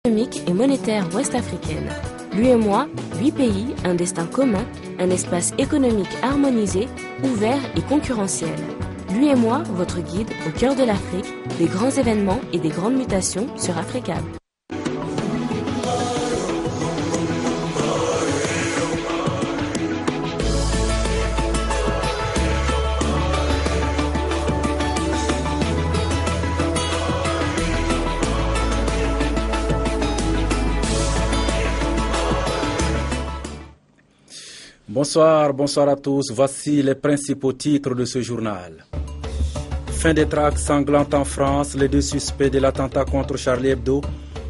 économique et monétaire ouest-africaine. L'UEMOA, 8 pays, un destin commun, un espace économique harmonisé, ouvert et concurrentiel. L'UEMOA, votre guide au cœur de l'Afrique, des grands événements et des grandes mutations sur Africable. Bonsoir à tous. Voici les principaux titres de ce journal. Fin des traques sanglantes en France. Les 2 suspects de l'attentat contre Charlie Hebdo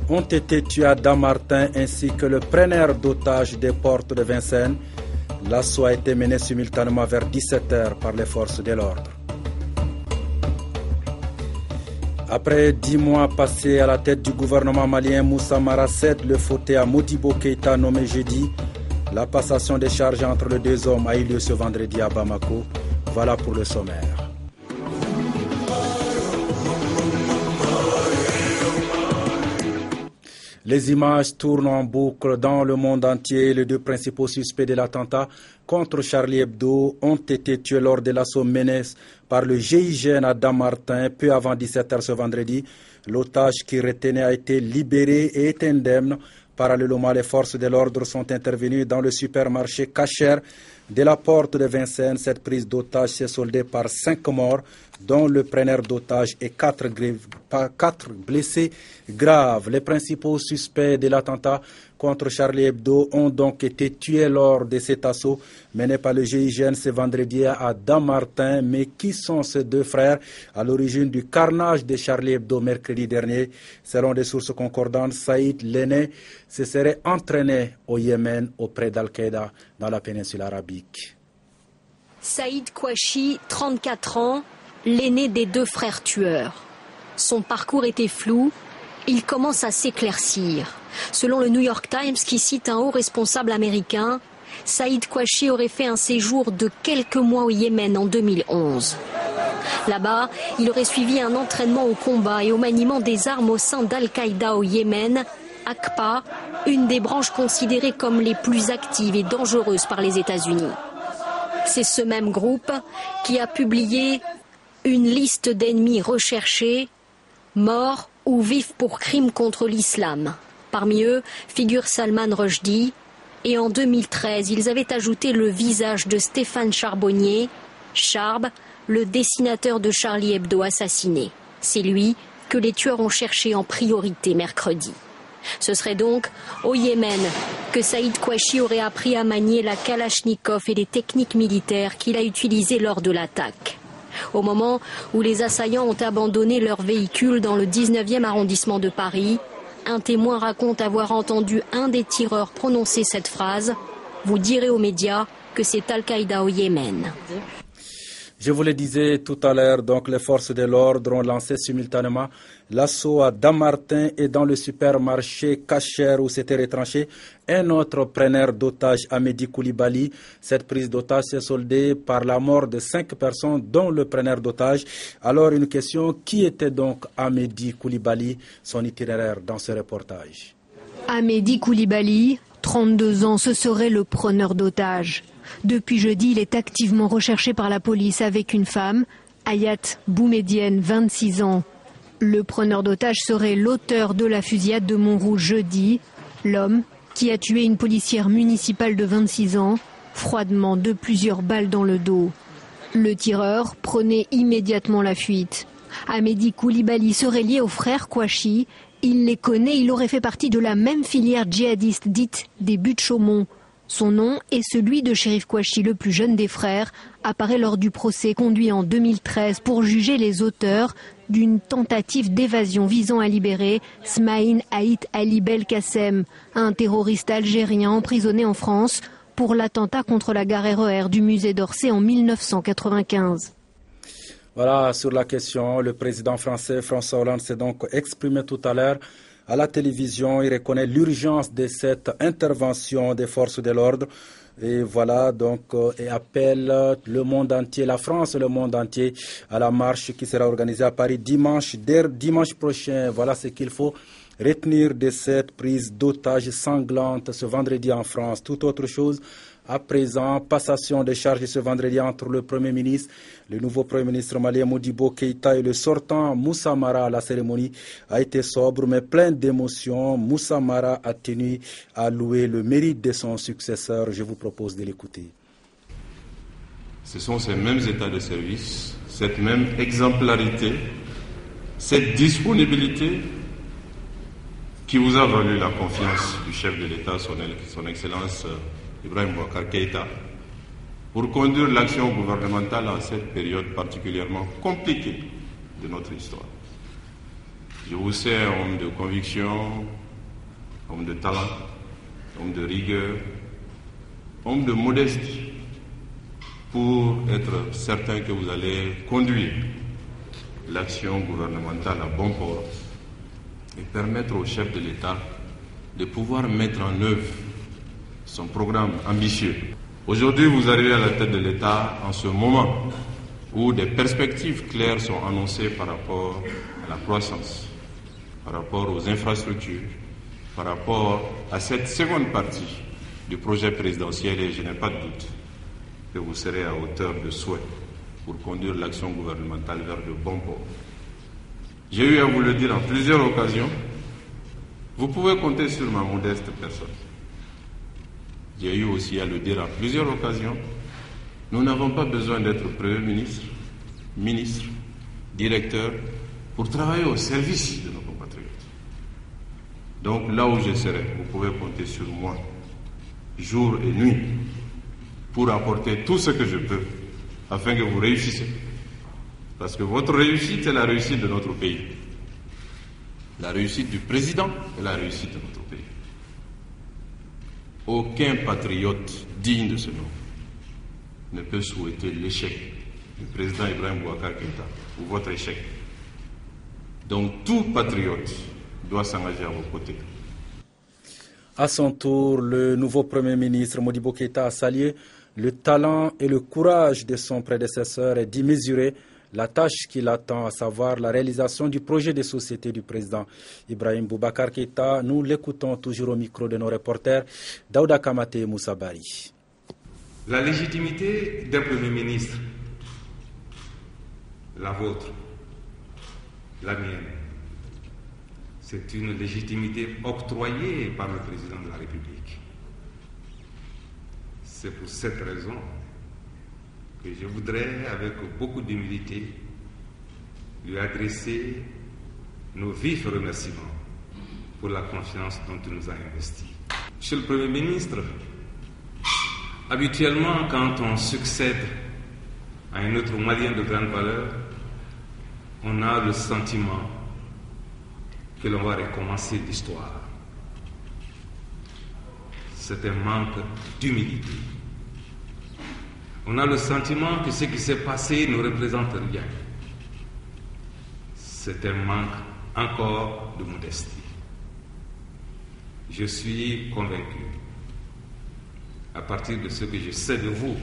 ont été tués à Dammartin ainsi que le preneur d'otages des portes de Vincennes. L'assaut a été mené simultanément vers 17h par les forces de l'ordre. Après 10 mois passés à la tête du gouvernement malien, Moussa Mara cède le fauteuil à Modibo Keïta nommé jeudi. La passation des charges entre les 2 hommes a eu lieu ce vendredi à Bamako. Voilà pour le sommaire. Les images tournent en boucle dans le monde entier. Les 2 principaux suspects de l'attentat contre Charlie Hebdo ont été tués lors de l'assaut mené par le GIGN à Dammartin peu avant 17h ce vendredi. L'otage qui retenait a été libéré et est indemne. Parallèlement, les forces de l'ordre sont intervenues dans le supermarché Kacher de la porte de Vincennes. Cette prise d'otage s'est soldée par 5 morts, dont le preneur d'otage et 4 blessés graves. Les principaux suspects de l'attentat contre Charlie Hebdo ont donc été tués lors de cet assaut mené par le GIGN ce vendredi à Dammartin. Mais qui sont ces 2 frères à l'origine du carnage de Charlie Hebdo mercredi dernier? Selon des sources concordantes, Saïd, l'aîné, se serait entraîné au Yémen auprès d'Al-Qaïda dans la péninsule arabique. Saïd Kouachi, 34 ans, l'aîné des 2 frères tueurs. Son parcours était flou, il commence à s'éclaircir. Selon le New York Times, qui cite un haut responsable américain, Saïd Kouachi aurait fait un séjour de quelques mois au Yémen en 2011. Là-bas, il aurait suivi un entraînement au combat et au maniement des armes au sein d'Al-Qaïda au Yémen, AQPA, une des branches considérées comme les plus actives et dangereuses par les États-Unis. C'est ce même groupe qui a publié une liste d'ennemis recherchés, morts ou vifs pour crimes contre l'islam. Parmi eux figure Salman Rushdie, et en 2013, ils avaient ajouté le visage de Stéphane Charbonnier, Charb, le dessinateur de Charlie Hebdo assassiné. C'est lui que les tueurs ont cherché en priorité mercredi. Ce serait donc au Yémen que Saïd Kouachi aurait appris à manier la Kalachnikov et les techniques militaires qu'il a utilisées lors de l'attaque. Au moment où les assaillants ont abandonné leur véhicule dans le 19e arrondissement de Paris, un témoin raconte avoir entendu un des tireurs prononcer cette phrase « Vous direz aux médias que c'est Al-Qaïda au Yémen ». Je vous le disais tout à l'heure, donc les forces de l'ordre ont lancé simultanément l'assaut à Dammartin et dans le supermarché Kacher où s'était retranché un autre preneur d'otages, Amédi Koulibaly. Cette prise d'otage s'est soldée par la mort de 5 personnes, dont le preneur d'otages. Alors une question, qui était donc Amédi Koulibaly? Son itinéraire dans ce reportage. Amédi Koulibaly, 32 ans, ce serait le preneur d'otages. Depuis jeudi, il est activement recherché par la police avec une femme, Hayat Boumedienne, 26 ans. Le preneur d'otages serait l'auteur de la fusillade de Montrouge jeudi. L'homme qui a tué une policière municipale de 26 ans, froidement de plusieurs balles dans le dos. Le tireur prenait immédiatement la fuite. Amédi Koulibaly serait lié aux frères Kouachi. Il les connaît, il aurait fait partie de la même filière djihadiste dite des buts Chaumont. Son nom est celui de Chérif Kouachi, le plus jeune des frères, apparaît lors du procès conduit en 2013 pour juger les auteurs d'une tentative d'évasion visant à libérer Smaïn Haït Ali Belkacem, un terroriste algérien emprisonné en France pour l'attentat contre la gare RER du musée d'Orsay en 1995. Voilà, sur la question, le président français François Hollande s'est donc exprimé tout à l'heure à la télévision. Il reconnaît l'urgence de cette intervention des forces de l'ordre. Et voilà, donc, et appelle le monde entier, la France et le monde entier, à la marche qui sera organisée à Paris dimanche prochain. Voilà ce qu'il faut retenir de cette prise d'otages sanglante ce vendredi en France. Tout autre chose. À présent, passation des charges ce vendredi entre le Premier ministre, le nouveau Premier ministre malien Modibo Keïta et le sortant Moussa Mara. La cérémonie a été sobre mais pleine d'émotions. Moussa Mara a tenu à louer le mérite de son successeur. Je vous propose de l'écouter. Ce sont ces mêmes états de service, cette même exemplarité, cette disponibilité qui vous a valu la confiance du chef de l'État, son Excellence Ibrahim Boubacar Keïta, pour conduire l'action gouvernementale en cette période particulièrement compliquée de notre histoire. Je vous sais un homme de conviction, homme de talent, homme de rigueur, homme de modestie, pour être certain que vous allez conduire l'action gouvernementale à bon port et permettre au chef de l'État de pouvoir mettre en œuvre son programme ambitieux. Aujourd'hui, vous arrivez à la tête de l'État en ce moment où des perspectives claires sont annoncées par rapport à la croissance, par rapport aux infrastructures, par rapport à cette seconde partie du projet présidentiel, et je n'ai pas de doute que vous serez à hauteur de souhait pour conduire l'action gouvernementale vers de bons ports. J'ai eu à vous le dire en plusieurs occasions, vous pouvez compter sur ma modeste personne. J'ai eu aussi à le dire à plusieurs occasions, nous n'avons pas besoin d'être Premier ministre, ministre, directeur, pour travailler au service de nos compatriotes. Donc là où je serai, vous pouvez compter sur moi, jour et nuit, pour apporter tout ce que je peux, afin que vous réussissiez. Parce que votre réussite est la réussite de notre pays. La réussite du président est la réussite de notre pays. Aucun patriote digne de ce nom ne peut souhaiter l'échec du président Ibrahim Boubacar Keïta ou votre échec. Donc tout patriote doit s'engager à vos côtés. À son tour, le nouveau Premier ministre Modibo Keïta a salué le talent et le courage de son prédécesseur et d'y mesurer la tâche qui l'attend, à savoir la réalisation du projet de société du président Ibrahim Boubacar Keïta. Nous l'écoutons toujours au micro de nos reporters Daouda Kamate et Moussa Bari. La légitimité d'un Premier ministre, la vôtre, la mienne, c'est une légitimité octroyée par le président de la République. C'est pour cette raison que je voudrais, avec beaucoup d'humilité, lui adresser nos vifs remerciements pour la confiance dont il nous a investis. Monsieur le Premier ministre, habituellement, quand on succède à un autre Malien de grande valeur, on a le sentiment que l'on va recommencer l'histoire. C'est un manque d'humilité. On a le sentiment que ce qui s'est passé ne représente rien. C'est un manque encore de modestie. Je suis convaincu, à partir de ce que je sais de vous,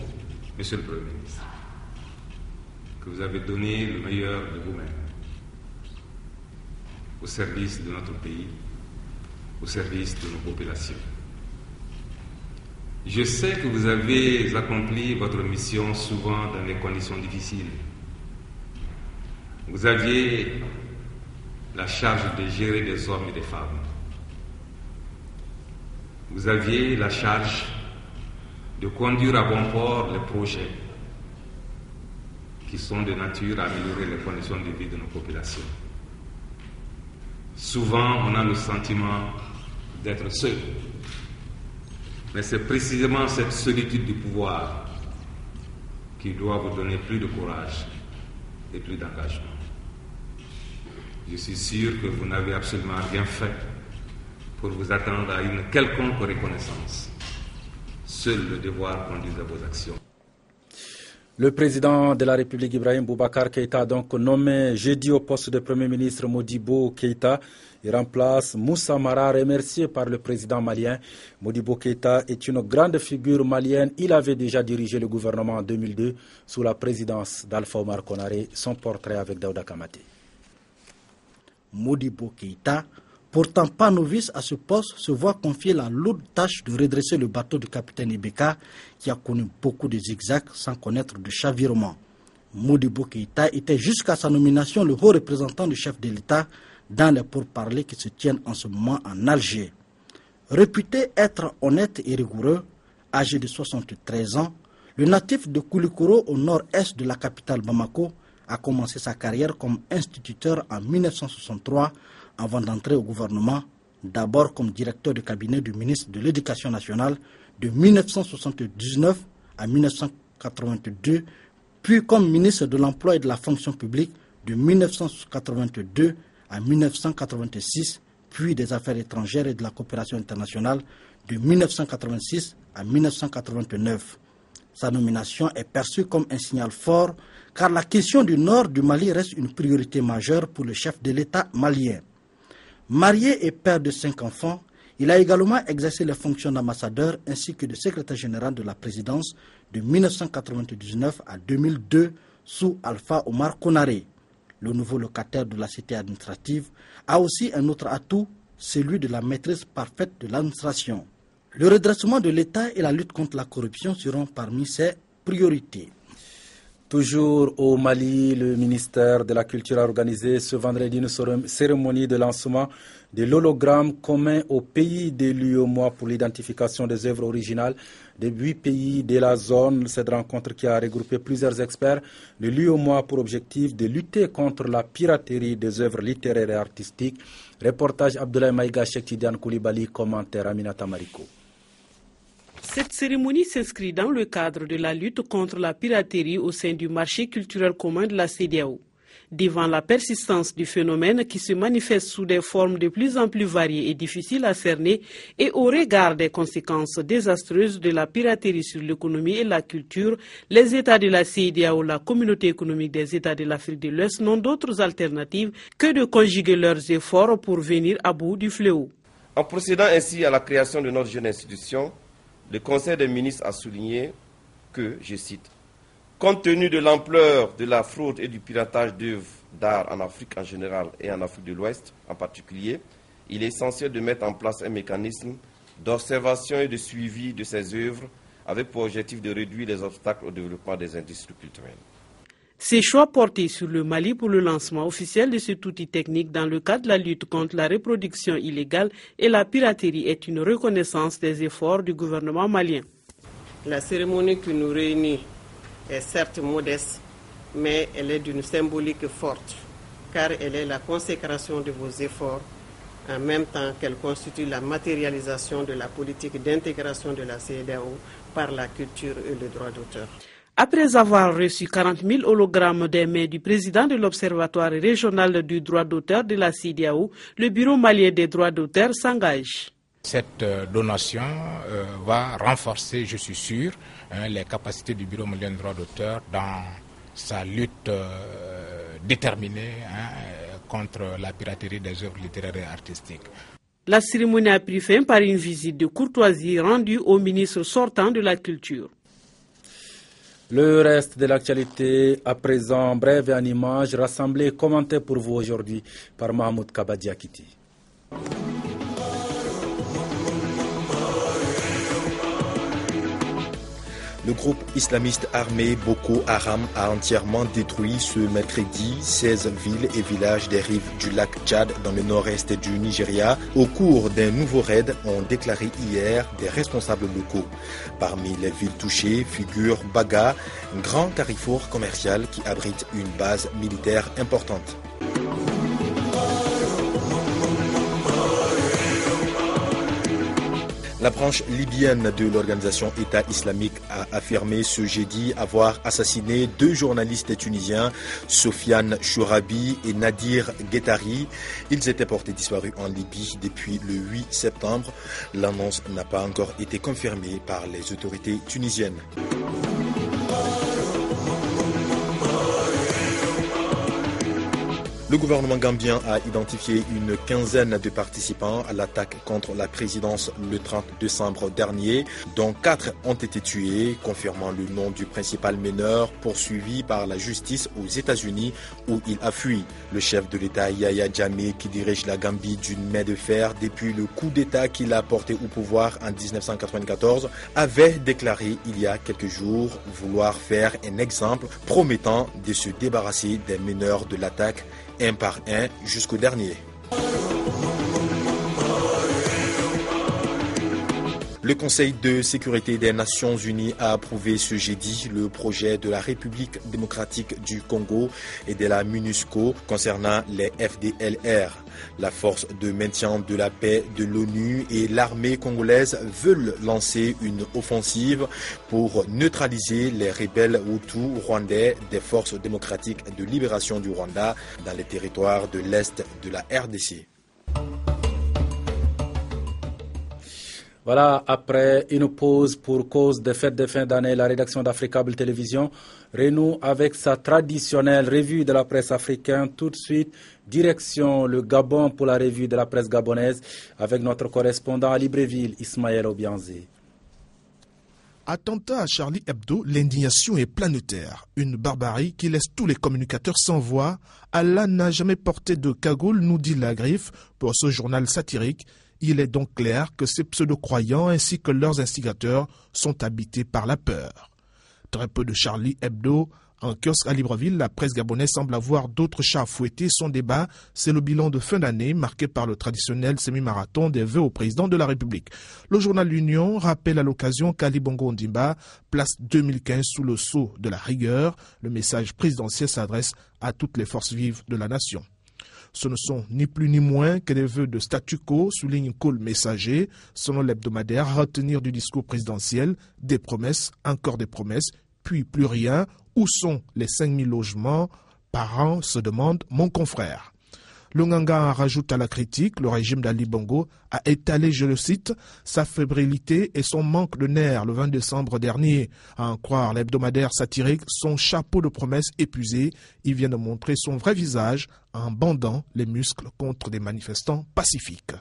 Monsieur le Premier ministre, que vous avez donné le meilleur de vous-même au service de notre pays, au service de nos populations. Je sais que vous avez accompli votre mission souvent dans des conditions difficiles. Vous aviez la charge de gérer des hommes et des femmes. Vous aviez la charge de conduire à bon port les projets qui sont de nature à améliorer les conditions de vie de nos populations. Souvent, on a le sentiment d'être seul. Mais c'est précisément cette solitude du pouvoir qui doit vous donner plus de courage et plus d'engagement. Je suis sûr que vous n'avez absolument rien fait pour vous attendre à une quelconque reconnaissance. Seul le devoir conduit à vos actions. Le président de la République Ibrahim Boubacar Keïta a donc nommé jeudi au poste de Premier ministre Modibo Keïta. Il remplace Moussa Mara, remercié par le président malien. Modibo Keïta est une grande figure malienne. Il avait déjà dirigé le gouvernement en 2002 sous la présidence d'Alpha Omar Konaré. Son portrait avec Daouda Kamate. Modibo Keïta, pourtant pas novice à ce poste, se voit confier la lourde tâche de redresser le bateau du capitaine Ibeka qui a connu beaucoup de zigzags sans connaître de chavirement. Modibo Keïta était jusqu'à sa nomination le haut représentant du chef de l'État dans les pourparlers qui se tiennent en ce moment en Alger. Réputé être honnête et rigoureux, âgé de 73 ans, le natif de Koulikoro au nord-est de la capitale Bamako a commencé sa carrière comme instituteur en 1963 avant d'entrer au gouvernement, d'abord comme directeur de cabinet du ministre de l'Éducation nationale de 1979 à 1982, puis comme ministre de l'Emploi et de la Fonction publique de 1982 à 1986, puis des Affaires étrangères et de la coopération internationale de 1986 à 1989. Sa nomination est perçue comme un signal fort car la question du nord du Mali reste une priorité majeure pour le chef de l'État malien. Marié et père de 5 enfants, il a également exercé les fonctions d'ambassadeur ainsi que de secrétaire général de la présidence de 1999 à 2002 sous Alpha Omar Konaré. Le nouveau locataire de la cité administrative a aussi un autre atout, celui de la maîtrise parfaite de l'administration. Le redressement de l'État et la lutte contre la corruption seront parmi ses priorités. Toujours au Mali, le ministère de la Culture a organisé ce vendredi une cérémonie de lancement de l'hologramme commun aux pays de l'UEMOA pour l'identification des œuvres originales des 8 pays de la zone. Cette rencontre qui a regroupé plusieurs experts de l'UEMOA pour objectif de lutter contre la piraterie des œuvres littéraires et artistiques. Reportage Abdoulaye Maïga, Cheikh Tidiane Koulibaly, commentaire Aminata Mariko. Cette cérémonie s'inscrit dans le cadre de la lutte contre la piraterie au sein du marché culturel commun de la CEDEAO. Devant la persistance du phénomène qui se manifeste sous des formes de plus en plus variées et difficiles à cerner et au regard des conséquences désastreuses de la piraterie sur l'économie et la culture, les États de la CEDEAO, la Communauté économique des États de l'Afrique de l'Ouest, n'ont d'autres alternatives que de conjuguer leurs efforts pour venir à bout du fléau. En procédant ainsi à la création de notre jeune institution, le Conseil des ministres a souligné que, je cite, « Compte tenu de l'ampleur de la fraude et du piratage d'œuvres d'art en Afrique en général et en Afrique de l'Ouest en particulier, il est essentiel de mettre en place un mécanisme d'observation et de suivi de ces œuvres avec pour objectif de réduire les obstacles au développement des industries culturelles. » Ces choix portés sur le Mali pour le lancement officiel de cet outil technique dans le cadre de la lutte contre la reproduction illégale et la piraterie est une reconnaissance des efforts du gouvernement malien. La cérémonie qui nous réunit est certes modeste, mais elle est d'une symbolique forte, car elle est la consécration de vos efforts, en même temps qu'elle constitue la matérialisation de la politique d'intégration de la CEDEAO par la culture et le droit d'auteur. Après avoir reçu 40 000 hologrammes des mains du président de l'Observatoire régional du droit d'auteur de la CEDEAO, le Bureau malien des droits d'auteur s'engage. Cette donation va renforcer, je suis sûr, les capacités du Bureau malien des droits d'auteur dans sa lutte déterminée contre la piraterie des œuvres littéraires et artistiques. La cérémonie a pris fin par une visite de courtoisie rendue au ministre sortant de la Culture. Le reste de l'actualité, à présent, brève et en images, rassemblée et commentée pour vous aujourd'hui par Mahmoud Kabadiakiti. Le groupe islamiste armé Boko Haram a entièrement détruit ce mercredi 16 villes et villages des rives du lac Tchad dans le nord-est du Nigeria au cours d'un nouveau raid, ont déclaré hier des responsables locaux. Parmi les villes touchées figure Baga, un grand carrefour commercial qui abrite une base militaire importante. La branche libyenne de l'organisation État islamique a affirmé ce jeudi avoir assassiné 2 journalistes tunisiens, Sofiane Chourabi et Nadir Guettari. Ils étaient portés disparus en Libye depuis le 8 septembre. L'annonce n'a pas encore été confirmée par les autorités tunisiennes. Le Le gouvernement gambien a identifié une quinzaine de participants à l'attaque contre la présidence le 30 décembre dernier, dont 4 ont été tués, confirmant le nom du principal meneur poursuivi par la justice aux États-Unis où il a fui. Le chef de l'État Yahya Jammeh, qui dirige la Gambie d'une main de fer depuis le coup d'État qu'il a porté au pouvoir en 1994, avait déclaré il y a quelques jours vouloir faire un exemple promettant de se débarrasser des meneurs de l'attaque un par un jusqu'au dernier. Le Conseil de sécurité des Nations Unies a approuvé ce jeudi le projet de la République démocratique du Congo et de la MONUSCO concernant les FDLR. La force de maintien de la paix de l'ONU et l'armée congolaise veulent lancer une offensive pour neutraliser les rebelles Hutus rwandais des forces démocratiques de libération du Rwanda dans les territoires de l'Est de la RDC. Voilà, après une pause pour cause des fêtes de fin d'année, la rédaction d'Africable Télévision renoue avec sa traditionnelle revue de la presse africaine. Tout de suite, direction le Gabon pour la revue de la presse gabonaise avec notre correspondant à Libreville, Ismaël Obianzi. Attentat à Charlie Hebdo, l'indignation est planétaire. Une barbarie qui laisse tous les communicateurs sans voix. Allah n'a jamais porté de cagoule, nous dit la Griffe, pour ce journal satirique. Il est donc clair que ces pseudo-croyants ainsi que leurs instigateurs sont habités par la peur. Très peu de Charlie Hebdo. En kiosque à Libreville, la presse gabonaise semble avoir d'autres chats à fouetter. Son débat, c'est le bilan de fin d'année marqué par le traditionnel semi-marathon des vœux au président de la République. Le journal L'Union rappelle à l'occasion qu'Ali Bongo Ondimba place 2015 sous le sceau de la rigueur. Le message présidentiel s'adresse à toutes les forces vives de la nation. Ce ne sont ni plus ni moins que des vœux de statu quo, souligne Cole Messager, selon l'hebdomadaire, à retenir du discours présidentiel, des promesses, encore des promesses, puis plus rien. Où sont les 5000 logements par an, se demande mon confrère. Le Nganga rajoute à la critique, le régime d'Ali Bongo a étalé, je le cite, sa fébrilité et son manque de nerfs le 20 décembre dernier. À en croire l'hebdomadaire satirique, son chapeau de promesses épuisé, il vient de montrer son vrai visage en bandant les muscles contre des manifestants pacifiques.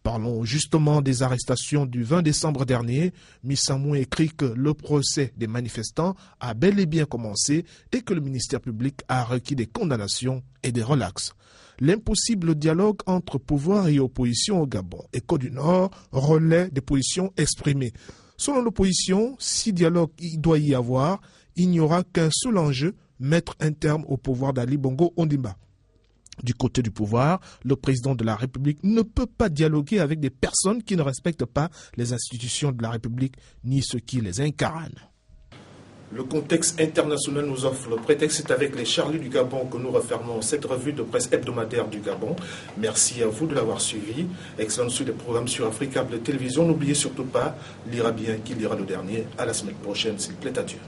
Parlons justement des arrestations du 20 décembre dernier. Missamou écrit que le procès des manifestants a bel et bien commencé et que le ministère public a requis des condamnations et des relax. L'impossible dialogue entre pouvoir et opposition au Gabon et Côte du Nord relaie des positions exprimées. Selon l'opposition, si dialogue il doit y avoir, il n'y aura qu'un seul enjeu, mettre un terme au pouvoir d'Ali Bongo Ondimba. Du côté du pouvoir, le président de la République ne peut pas dialoguer avec des personnes qui ne respectent pas les institutions de la République ni ceux qui les incarnent. Le contexte international nous offre le prétexte. C'est avec les Charlies du Gabon que nous refermons cette revue de presse hebdomadaire du Gabon. Merci à vous de l'avoir suivi. Excellente suite des programmes sur Africable Télévision. N'oubliez surtout pas, lira bien qui lira le dernier. À la semaine prochaine, s'il plaît à Dieu.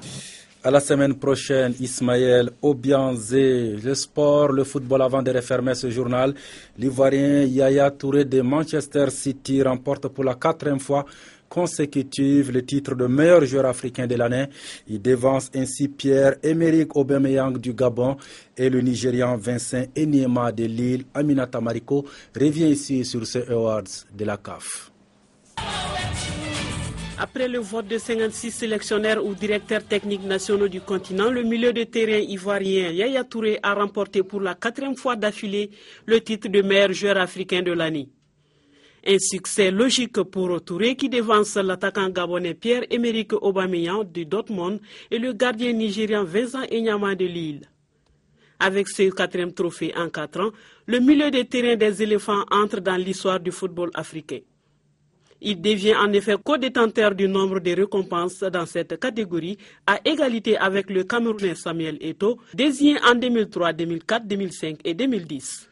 À la semaine prochaine, Ismaël Obianzé. Le sport, le football avant de refermer ce journal. L'Ivoirien Yaya Touré de Manchester City remporte pour la 4e fois consécutive le titre de meilleur joueur africain de l'année. Il devance ainsi Pierre-Emerick Aubameyang du Gabon et le Nigérian Vincent Enyema de Lille. Aminata Mariko revient ici sur ce awards de la CAF. Après le vote de 56 sélectionneurs ou directeurs techniques nationaux du continent, le milieu de terrain ivoirien Yaya Touré a remporté pour la 4e fois d'affilée le titre de meilleur joueur africain de l'année. Un succès logique pour Touré qui devance l'attaquant gabonais Pierre-Emerick Aubameyang de Dortmund et le gardien nigérian Vincent Enyema de Lille. Avec ce 4e trophée en 4 ans, le milieu de terrain des éléphants entre dans l'histoire du football africain. Il devient en effet co-détenteur du nombre de récompenses dans cette catégorie, à égalité avec le Camerounais Samuel Eto'o, désigné en 2003, 2004, 2005 et 2010.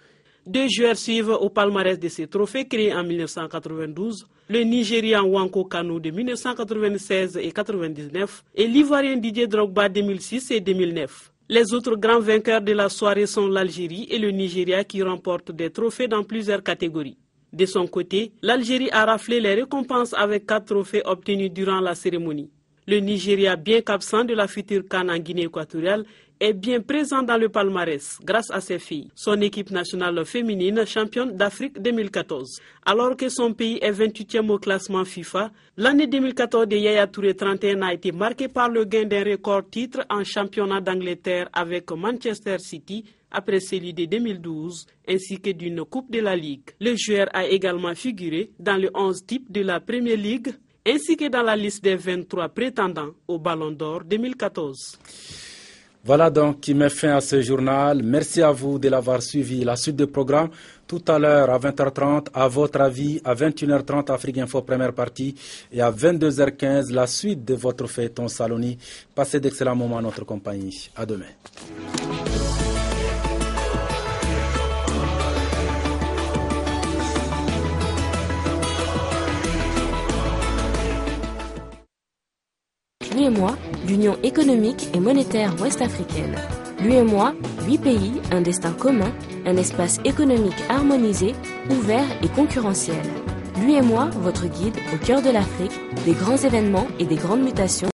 2 joueurs suivent au palmarès de ces trophées créés en 1992, le Nigérian Nwankwo Kanu de 1996 et 1999 et l'Ivoirien Didier Drogba 2006 et 2009. Les autres grands vainqueurs de la soirée sont l'Algérie et le Nigeria qui remportent des trophées dans plusieurs catégories. De son côté, l'Algérie a raflé les récompenses avec 4 trophées obtenus durant la cérémonie. Le Nigeria, bien qu'absent de la future CAN en Guinée équatoriale, est bien présent dans le palmarès grâce à ses filles. Son équipe nationale féminine, championne d'Afrique 2014. Alors que son pays est 28e au classement FIFA, l'année 2014 de Yaya Touré 31 a été marquée par le gain d'un record titre en championnat d'Angleterre avec Manchester City après celui de 2012, ainsi que d'une Coupe de la Ligue. Le joueur a également figuré dans le 11 type de la Premier League, ainsi que dans la liste des 23 prétendants au Ballon d'Or 2014. Voilà donc qui met fin à ce journal. Merci à vous de l'avoir suivi. La suite du programme, tout à l'heure à 20h30, à votre avis, à 21h30, Afrique Info première partie, et à 22h15, la suite de votre feuilleton Saloni. Passez d'excellents moments à notre compagnie. À demain. L'UEMOA, l'Union économique et monétaire ouest-africaine. L'UEMOA, 8 pays, un destin commun, un espace économique harmonisé, ouvert et concurrentiel. L'UEMOA, votre guide au cœur de l'Afrique, des grands événements et des grandes mutations.